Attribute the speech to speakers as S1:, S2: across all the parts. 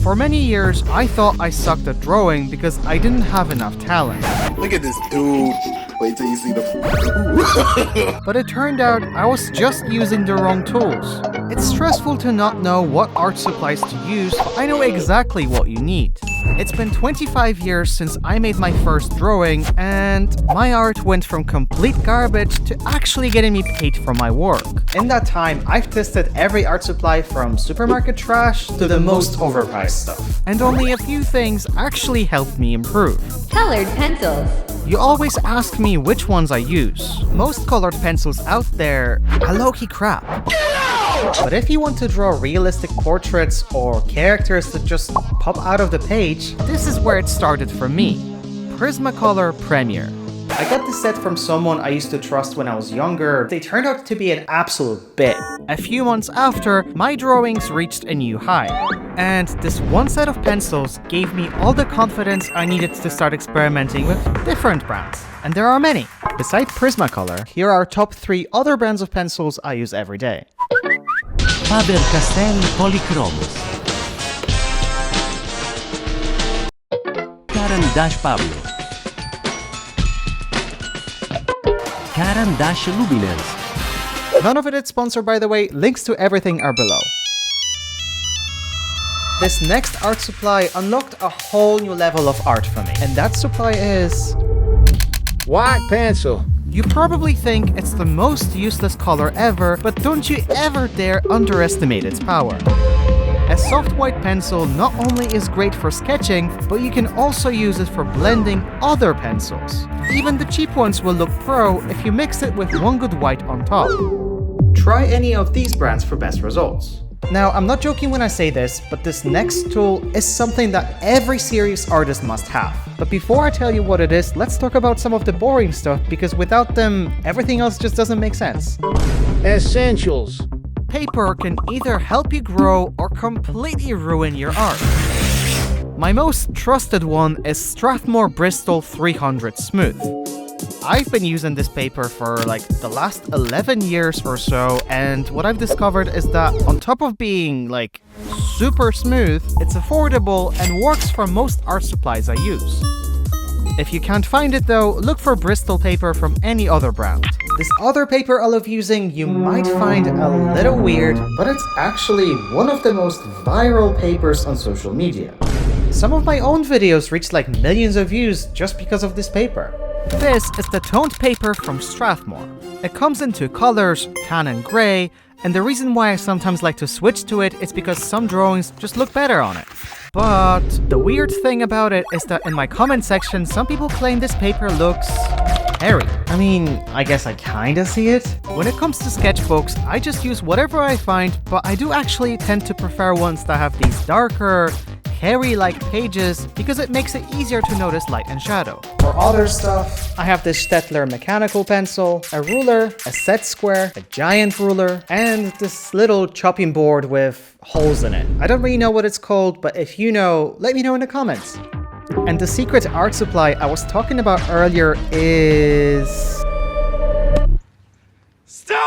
S1: For many years, I thought I sucked at drawing because I didn't have enough talent.
S2: Look at this dude. Wait till you see the...
S1: But it turned out I was just using the wrong tools. It's stressful to not know what art supplies to use, but I know exactly what you need. It's been 25 years since I made my first drawing, and my art went from complete garbage to actually getting me paid for my work. In that time, I've tested every art supply from supermarket trash to the most overpriced stuff. And only a few things actually helped me improve.
S3: Colored pencils.
S1: You always ask me which ones I use. Most colored pencils out there are low-key crap. But if you want to draw realistic portraits or characters that just pop out of the page, this is where it started for me. Prismacolor Premier. I got this set from someone I used to trust when I was younger. They turned out to be an absolute bit. A few months after, my drawings reached a new high. And this one set of pencils gave me all the confidence I needed to start experimenting with different brands. And there are many. Besides Prismacolor, here are top 3 other brands of pencils I use every day.
S4: Faber-Castell Polychromos, Caran d'Ache Pablo, Caran d'Ache Luminance.
S1: None of it is sponsored, by the way. Links to everything are below. This next art supply unlocked a whole new level of art for me. And that supply is...
S5: white pencil.
S1: You probably think it's the most useless color ever, but don't you ever dare underestimate its power. A soft white pencil not only is great for sketching, but you can also use it for blending other pencils. Even the cheap ones will look pro if you mix it with one good white on top. Try any of these brands for best results. Now, I'm not joking when I say this, but this next tool is something that every serious artist must have. But before I tell you what it is, let's talk about some of the boring stuff, because without them, everything else just doesn't make sense.
S5: Essentials.
S1: Paper can either help you grow or completely ruin your art. My most trusted one is Strathmore Bristol 300 Smooth. I've been using this paper for like the last 11 years or so, and what I've discovered is that on top of being like super smooth, it's affordable and works for most art supplies I use. If you can't find it though, look for Bristol paper from any other brand. This other paper I love using you might find a little weird, but it's actually one of the most viral papers on social media. Some of my own videos reached like millions of views just because of this paper. This is the toned paper from Strathmore. It comes in 2 colors, tan and grey, and the reason why I sometimes like to switch to it is because some drawings just look better on it. But the weird thing about it is that in my comment section, some people claim this paper looks hairy. I mean, I guess I kinda see it. When it comes to sketchbooks, I just use whatever I find, but I do actually tend to prefer ones that have these darker, hairy-like pages because it makes it easier to notice light and shadow. For other stuff, I have this Staedtler mechanical pencil, a ruler, a set square, a giant ruler, and this little chopping board with holes in it. I don't really know what it's called, but if you know, let me know in the comments. And the secret art supply I was talking about earlier is... Stella!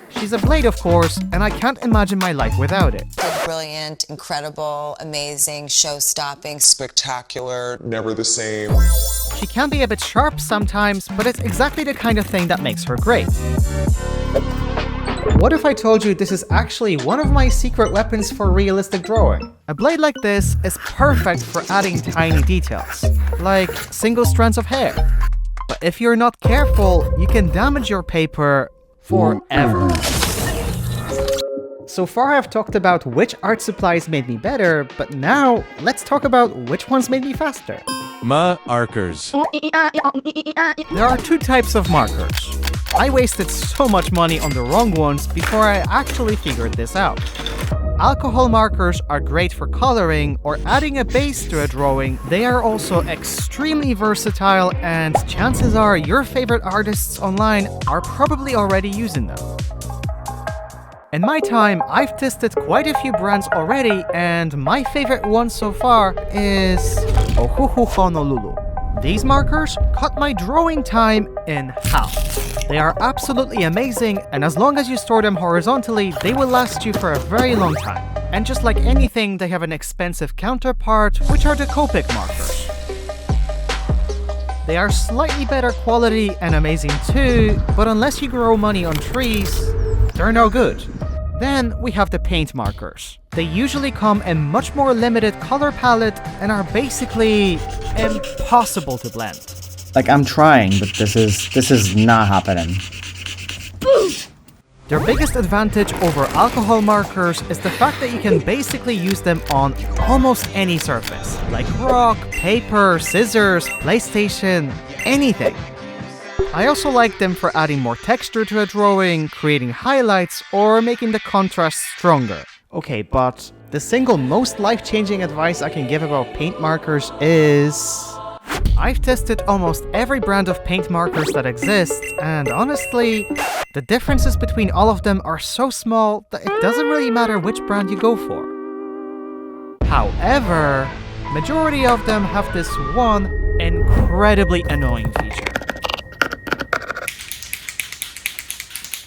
S1: She's a blade, of course, and I can't imagine my life without it.
S6: Brilliant, incredible, amazing, show-stopping,
S7: spectacular, never the same.
S1: She can be a bit sharp sometimes, but it's exactly the kind of thing that makes her great. What if I told you this is actually one of my secret weapons for realistic drawing? A blade like this is perfect for adding tiny details, like single strands of hair. But if you're not careful, you can damage your paper forever. So far I've talked about which art supplies made me better, but now let's talk about which ones made me faster.
S4: Markers.
S1: There are 2 types of markers. I wasted so much money on the wrong ones before I actually figured this out. Alcohol markers are great for coloring or adding a base to a drawing. They are also extremely versatile, and chances are your favorite artists online are probably already using them. In my time, I've tested quite a few brands already, and my favorite one so far is Ohuhu Honolulu. These markers cut my drawing time in half. They are absolutely amazing, and as long as you store them horizontally, they will last you for a very long time. And just like anything, they have an expensive counterpart, which are the Copic markers. They are slightly better quality and amazing too, but unless you grow money on trees, they're no good. Then we have the paint markers. They usually come in much more limited color palette and are basically impossible to blend.
S3: Like, I'm trying, but this is not happening.
S1: Their biggest advantage over alcohol markers is the fact that you can basically use them on almost any surface, like rock, paper, scissors, PlayStation, anything. I also like them for adding more texture to a drawing, creating highlights, or making the contrast stronger. Okay, but the single most life-changing advice I can give about paint markers is... I've tested almost every brand of paint markers that exists, and honestly, the differences between all of them are so small that it doesn't really matter which brand you go for. However, majority of them have this one incredibly annoying feature.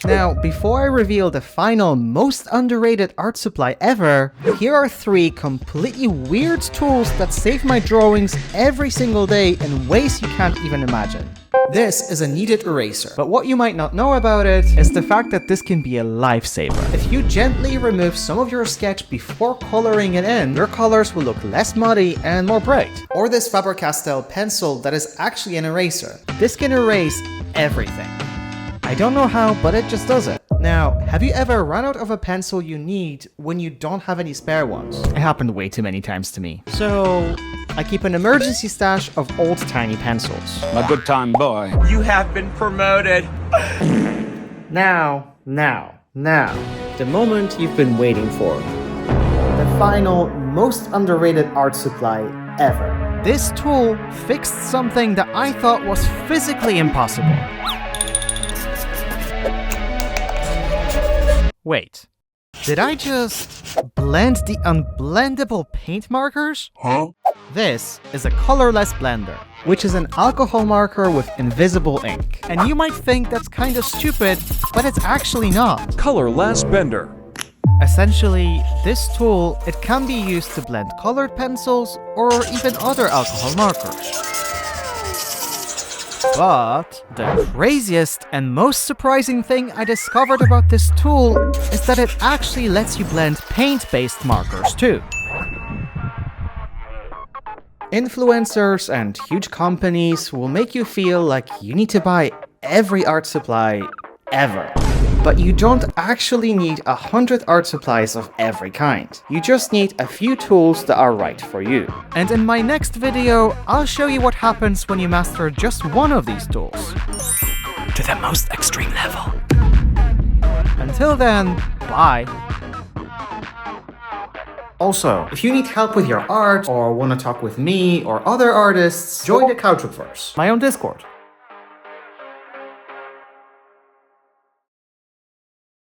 S1: Now, before I reveal the final most underrated art supply ever, here are 3 completely weird tools that save my drawings every single day in ways you can't even imagine. This is a kneaded eraser, but what you might not know about it is the fact that this can be a lifesaver. If you gently remove some of your sketch before coloring it in, your colors will look less muddy and more bright. Or this Faber-Castell pencil that is actually an eraser. This can erase everything. I don't know how, but it just does it. Now, have you ever run out of a pencil you need when you don't have any spare ones? It happened way too many times to me. So, I keep an emergency stash of old tiny pencils.
S5: A good time boy.
S8: You have been promoted.
S1: Now, the moment you've been waiting for. The final, most underrated art supply ever. This tool fixed something that I thought was physically impossible. Wait, did I just blend the unblendable paint markers?
S2: Huh?
S1: This is a colorless blender, which is an alcohol marker with invisible ink. And you might think that's kind of stupid, but it's actually not.
S4: Colorless bender.
S1: Essentially, this tool, it can be used to blend colored pencils or even other alcohol markers. But the craziest and most surprising thing I discovered about this tool is that it actually lets you blend paint-based markers too. Influencers and huge companies will make you feel like you need to buy every art supply ever. But you don't actually need 100 art supplies of every kind. You just need a few tools that are right for you. And in my next video, I'll show you what happens when you master just one of these tools. To the most extreme level. Until then, bye. Also, if you need help with your art or want to talk with me or other artists, join the Kauczukverse, my own Discord.